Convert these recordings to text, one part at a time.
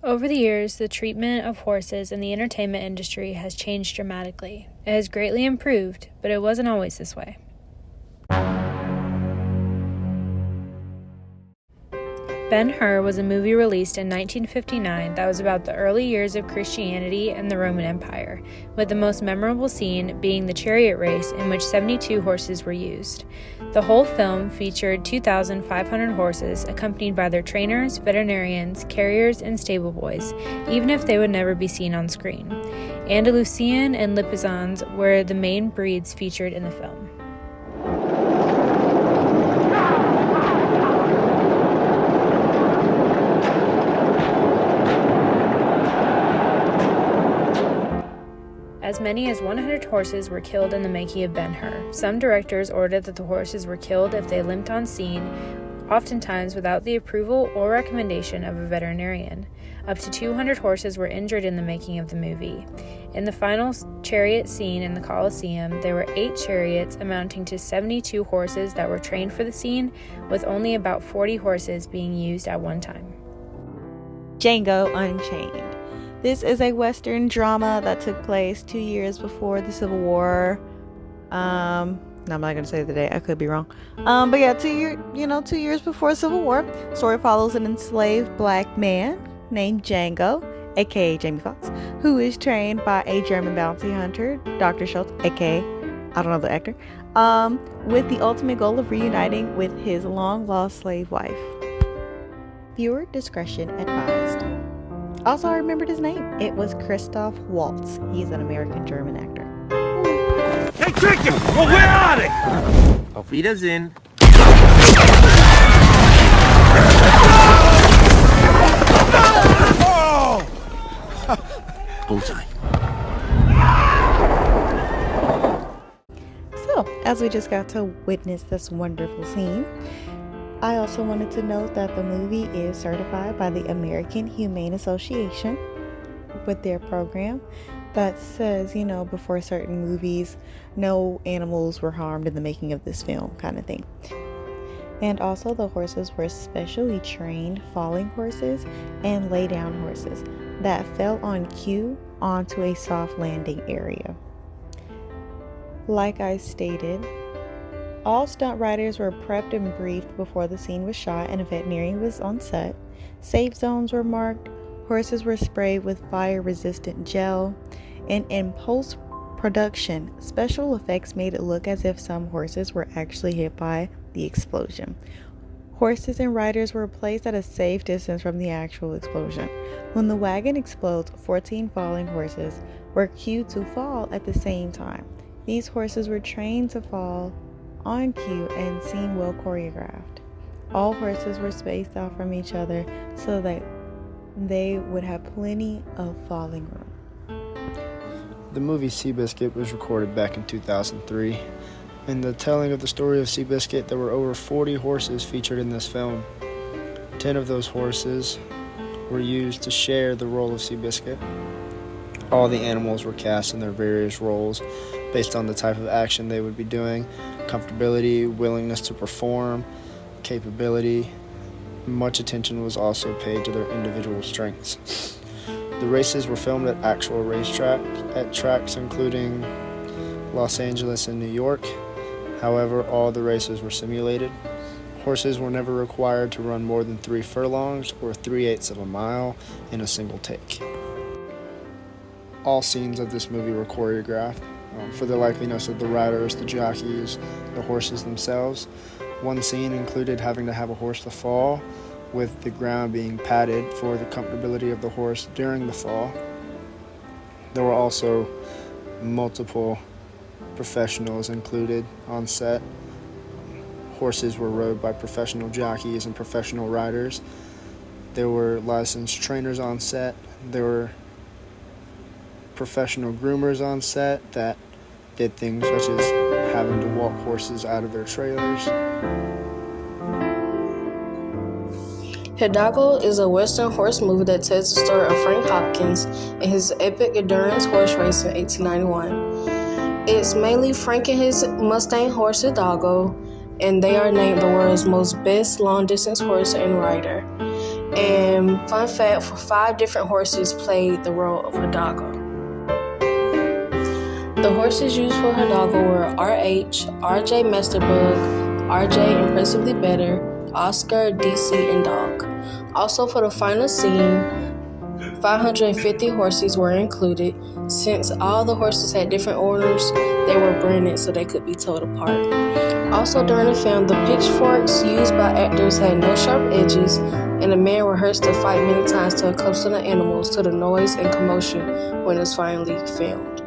Over the years, the treatment of horses in the entertainment industry has changed dramatically. It has greatly improved, but it wasn't always this way. Ben-Hur was a movie released in 1959 that was about the early years of Christianity and the Roman Empire, with the most memorable scene being the chariot race in which 72 horses were used. The whole film featured 2,500 horses accompanied by their trainers, veterinarians, carriers, and stable boys, even if they would never be seen on screen. Andalusian and Lipizans were the main breeds featured in the film. As many as 100 horses were killed in the making of Ben-Hur. Some directors ordered that the horses were killed if they limped on scene, oftentimes without the approval or recommendation of a veterinarian. Up to 200 horses were injured in the making of the movie. In the final chariot scene in the Colosseum, there were 8 chariots amounting to 72 horses that were trained for the scene, with only about 40 horses being used at one time. Django Unchained. This is a Western drama that took place 2 years before the Civil War. No, I'm not gonna say the date. I could be wrong. But yeah, 2 years before Civil War. Story follows an enslaved black man named Django, aka Jamie Foxx, who is trained by a German bounty hunter, Dr. Schultz, aka I don't know the actor, with the ultimate goal of reuniting with his long-lost slave wife. Viewer discretion advised. Also, I remembered his name. It was Christoph Waltz. He's an American-German actor. Hey, Cricket! Well, where are they? Auf Wiedersehen. Oh! Bullseye. So, as we just got to witness this wonderful scene, I also wanted to note that the movie is certified by the American Humane Association with their program that says, before certain movies, no animals were harmed in the making of this film, kind of thing. And also the horses were specially trained falling horses and lay down horses that fell on cue onto a soft landing area. Like I stated, all stunt riders were prepped and briefed before the scene was shot and a veterinarian was on set. Safe zones were marked, horses were sprayed with fire-resistant gel, and in post-production, special effects made it look as if some horses were actually hit by the explosion. Horses and riders were placed at a safe distance from the actual explosion. When the wagon explodes, 14 falling horses were cued to fall at the same time. These horses were trained to fall on cue and seem well choreographed. All horses were spaced out from each other so that they would have plenty of falling room. The movie Seabiscuit was recorded back in 2003. In the telling of the story of Seabiscuit, there were over 40 horses featured in this film. 10 of those horses were used to share the role of Seabiscuit. All the animals were cast in their various roles based on the type of action they would be doing, comfortability, willingness to perform, capability. Much attention was also paid to their individual strengths. The races were filmed at actual racetracks, at tracks including Los Angeles and New York. However, all the races were simulated. Horses were never required to run more than 3 furlongs or 3/8 of a mile in a single take. All scenes of this movie were choreographed for the likeliness of the riders, the jockeys, the horses themselves. One scene included having to have a horse to fall, with the ground being padded for the comfortability of the horse during the fall. There were also multiple professionals included on set. Horses were rode by professional jockeys and professional riders. There were licensed trainers on set. There were professional groomers on set that did things such as having to walk horses out of their trailers. Hidalgo is a Western horse movie that tells the story of Frank Hopkins and his epic endurance horse race in 1891. It's mainly Frank and his Mustang horse Hidalgo, and they are named the world's most best long-distance horse and rider. And fun fact, for 5 different horses played the role of Hidalgo. The horses used for Hidalgo were RH, RJ Masterbug, RJ Impressively Better, Oscar, DC, and Dog. Also for the final scene, 550 horses were included. Since all the horses had different owners, they were branded so they could be told apart. Also during the film, the pitchforks used by actors had no sharp edges, and the men rehearsed to fight many times to accustom the animals to the noise and commotion when it was finally filmed.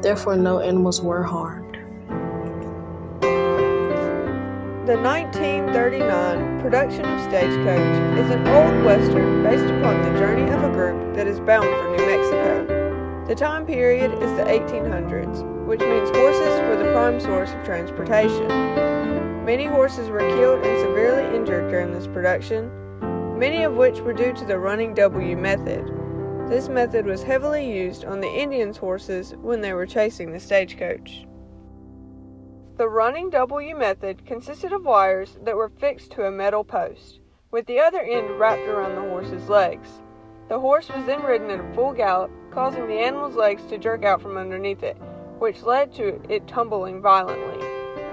Therefore, no animals were harmed. The 1939 production of Stagecoach is an old western based upon the journey of a group that is bound for New Mexico. The time period is the 1800s, which means horses were the prime source of transportation. Many horses were killed and severely injured during this production, many of which were due to the running W method. This method was heavily used on the Indians' horses when they were chasing the stagecoach. The running W method consisted of wires that were fixed to a metal post, with the other end wrapped around the horse's legs. The horse was then ridden at a full gallop, causing the animal's legs to jerk out from underneath it, which led to it tumbling violently.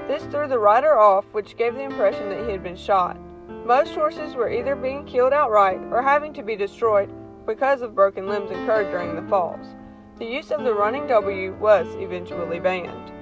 This threw the rider off, which gave the impression that he had been shot. Most horses were either being killed outright or having to be destroyed because of broken limbs incurred during the falls. The use of the running W was eventually banned.